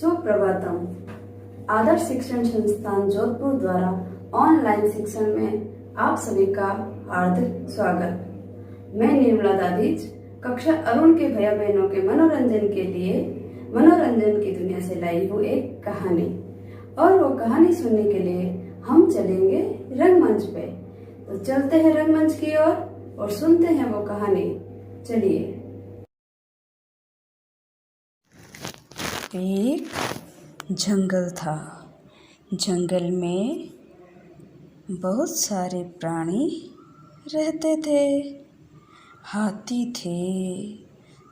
सुप्रभातम। आदर्श शिक्षण संस्थान जोधपुर द्वारा ऑनलाइन शिक्षण में आप सभी का हार्दिक स्वागत। मैं निर्मला दादीज कक्षा अरुण के भैया बहनों के मनोरंजन के लिए मनोरंजन की दुनिया से लाई हूँ एक कहानी, और वो कहानी सुनने के लिए हम चलेंगे रंगमंच पे। तो चलते हैं रंगमंच की ओर और सुनते हैं वो कहानी। चलिए। एक जंगल था। जंगल में बहुत सारे प्राणी रहते थे। हाथी थे,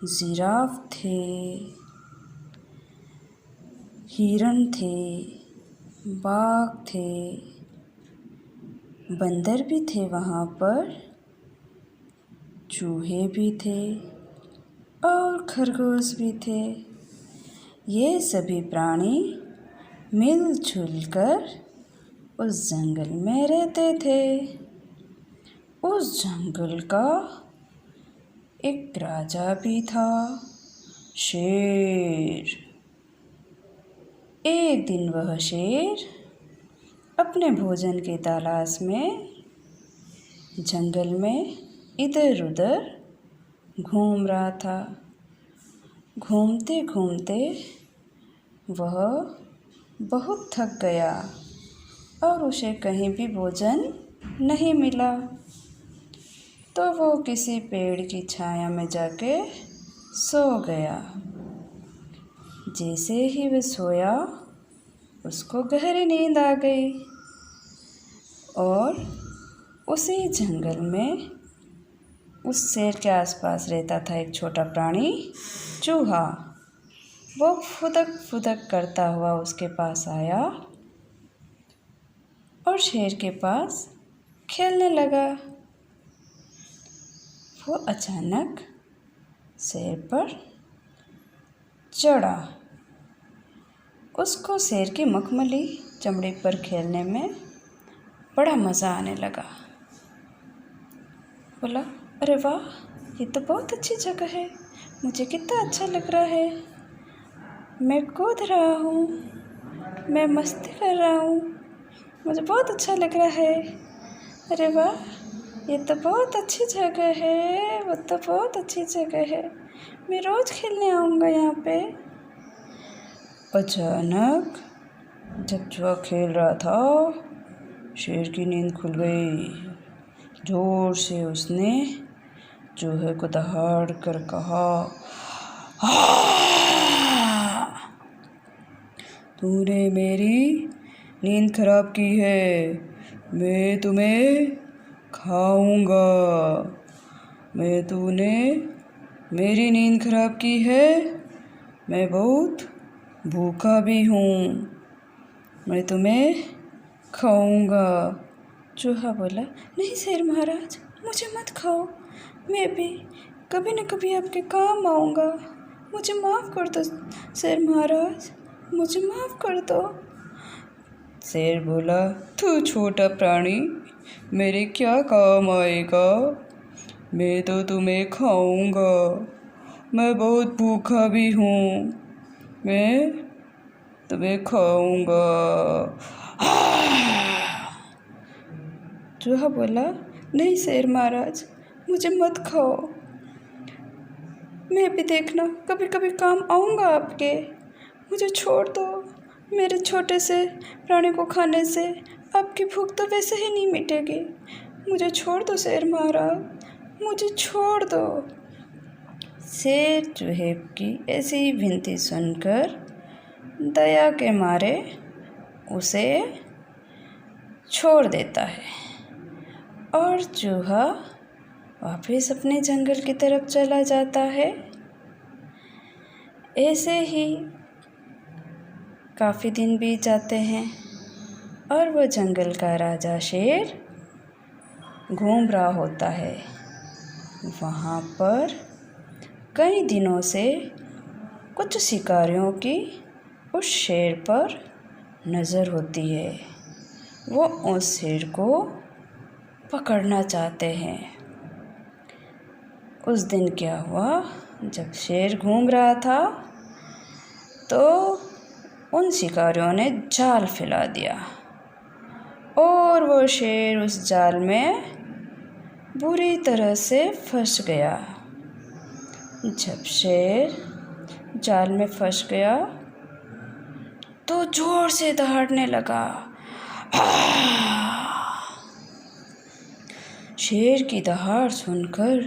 जिराफ थे, हिरण थे, बाघ थे, बंदर भी थे वहाँ पर, चूहे भी थे और खरगोश भी थे। ये सभी प्राणी मिलजुल कर उस जंगल में रहते थे। उस जंगल का एक राजा भी था, शेर। एक दिन वह शेर अपने भोजन की तलाश में जंगल में इधर उधर घूम रहा था। घूमते घूमते वह बहुत थक गया और उसे कहीं भी भोजन नहीं मिला। तो वो किसी पेड़ की छाया में जाके सो गया। जैसे ही वह सोया उसको गहरी नींद आ गई। और उसी जंगल में उस शेर के आसपास रहता था एक छोटा प्राणी, चूहा। वो फुदक फुदक करता हुआ उसके पास आया और शेर के पास खेलने लगा। वो अचानक शेर पर चढ़ा। उसको शेर की मखमली चमड़ी पर खेलने में बड़ा मज़ा आने लगा। बोला, अरे वाह, ये तो बहुत अच्छी जगह है, मुझे कितना अच्छा लग रहा है। मैं कूद रहा हूँ, मैं मस्ती कर रहा हूँ, मुझे बहुत अच्छा लग रहा है। अरे वाह, ये तो बहुत अच्छी जगह है, वो तो बहुत अच्छी जगह है, मैं रोज़ खेलने आऊँगा यहाँ पे। अचानक जब चूहा खेल रहा था, शेर की नींद खुल गई। जोर से उसने चूहे को दहाड़ कर कहा, तूने मेरी नींद खराब की है, मैं तुम्हें खाऊंगा। तूने मेरी नींद खराब की है, मैं बहुत भूखा भी हूँ, मैं तुम्हें खाऊंगा। चूहा बोला, नहीं शेर महाराज, मुझे मत खाओ, मैं भी कभी न कभी आपके काम आऊँगा, मुझे माफ़ कर दो शेर महाराज, मुझे माफ़ कर दो। शेर बोला, तू छोटा प्राणी मेरे क्या काम आएगा, मैं तो तुम्हें खाऊंगा, मैं बहुत भूखा भी हूँ, मैं तुम्हें खाऊंगा। चूहा बोला, नहीं शेर महाराज, मुझे मत खाओ, मैं भी देखना कभी कभी काम आऊँगा आपके, मुझे छोड़ दो। मेरे छोटे से प्राणी को खाने से आपकी भूख तो वैसे ही नहीं मिटेगी, मुझे छोड़ दो शेर महाराज, मुझे छोड़ दो। शेर चूहे की ऐसी विनती सुनकर दया के मारे उसे छोड़ देता है और चूहा वापस अपने जंगल की तरफ चला जाता है। ऐसे ही काफ़ी दिन बीत जाते हैं और वो जंगल का राजा शेर घूम रहा होता है। वहाँ पर कई दिनों से कुछ शिकारियों की उस शेर पर नज़र होती है। वो उस शेर को पकड़ना चाहते हैं। उस दिन क्या हुआ, जब शेर घूम रहा था तो उन शिकारियों ने जाल फैला दिया और वो शेर उस जाल में बुरी तरह से फंस गया। जब शेर जाल में फंस गया तो जोर से दहाड़ने लगा। शेर की दहाड़ सुनकर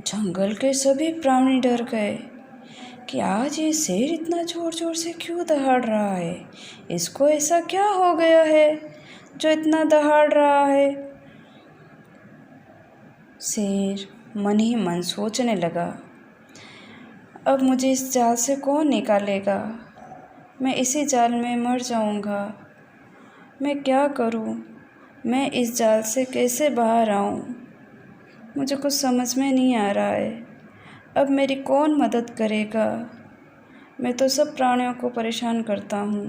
जंगल के सभी प्राणी डर गए कि आज ये शेर इतना जोर जोर से क्यों दहाड़ रहा है, इसको ऐसा क्या हो गया है जो इतना दहाड़ रहा है। शेर मन ही मन सोचने लगा, अब मुझे इस जाल से कौन निकालेगा, मैं इसी जाल में मर जाऊंगा। मैं क्या करूं, मैं इस जाल से कैसे बाहर आऊं, मुझे कुछ समझ में नहीं आ रहा है। अब मेरी कौन मदद करेगा, मैं तो सब प्राणियों को परेशान करता हूँ।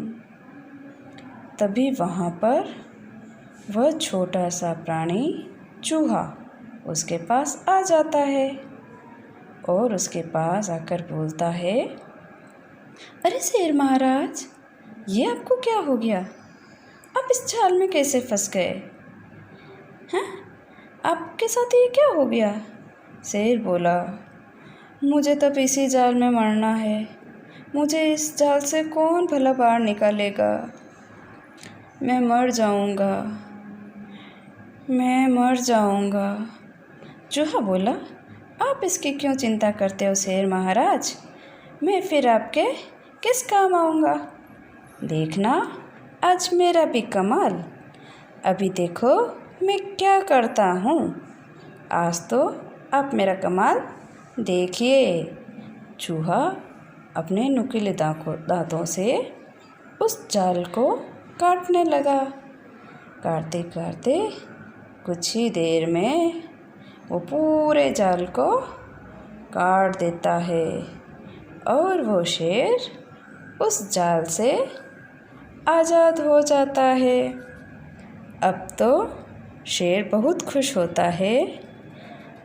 तभी वहाँ पर वह छोटा सा प्राणी चूहा उसके पास आ जाता है और उसके पास आकर बोलता है, अरे शेर महाराज, ये आपको क्या हो गया, आप इस जाल में कैसे फंस गए हैं, आपके साथ ये क्या हो गया। शेर बोला, मुझे तब इसी जाल में मरना है, मुझे इस जाल से कौन भला बाहर निकालेगा, मैं मर जाऊंगा, मैं मर जाऊंगा। चूहा बोला, आप इसकी क्यों चिंता करते हो शेर महाराज, मैं फिर आपके किस काम आऊँगा। देखना आज मेरा भी कमाल, अभी देखो मैं क्या करता हूँ, आज तो आप मेरा कमाल देखिए। चूहा अपने नुकीले दांतों से उस जाल को काटने लगा। काटते काटते कुछ ही देर में वो पूरे जाल को काट देता है और वो शेर उस जाल से आज़ाद हो जाता है। अब तो शेर बहुत खुश होता है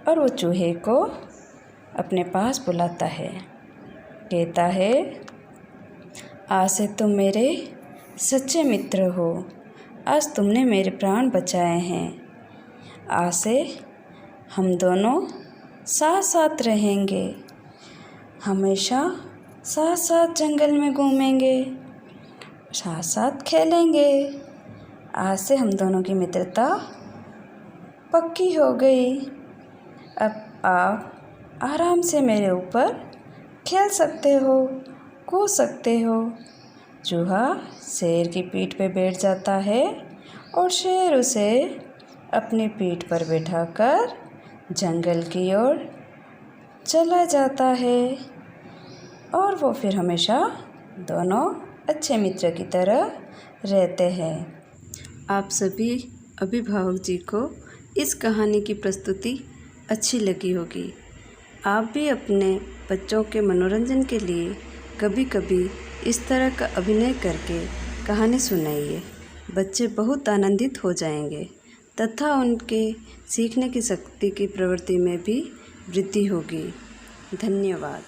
और वो चूहे को अपने पास बुलाता है, कहता है, आज से तुम मेरे सच्चे मित्र हो, आज तुमने मेरे प्राण बचाए हैं, आज से हम दोनों साथ साथ रहेंगे, हमेशा साथ साथ जंगल में घूमेंगे, साथ साथ खेलेंगे। आज से हम दोनों की मित्रता पक्की हो गई। अब आप आराम से मेरे ऊपर खेल सकते हो, कूद सकते हो। चूहा शेर की पीठ पे बैठ जाता है और शेर उसे अपनी पीठ पर बैठाकर जंगल की ओर चला जाता है और वो फिर हमेशा दोनों अच्छे मित्र की तरह रहते हैं। आप सभी अभिभावक जी को इस कहानी की प्रस्तुति अच्छी लगी होगी। आप भी अपने बच्चों के मनोरंजन के लिए कभी कभी इस तरह का अभिनय करके कहानी सुनाइए। बच्चे बहुत आनंदित हो जाएंगे तथा उनके सीखने की शक्ति की प्रवृत्ति में भी वृद्धि होगी। धन्यवाद।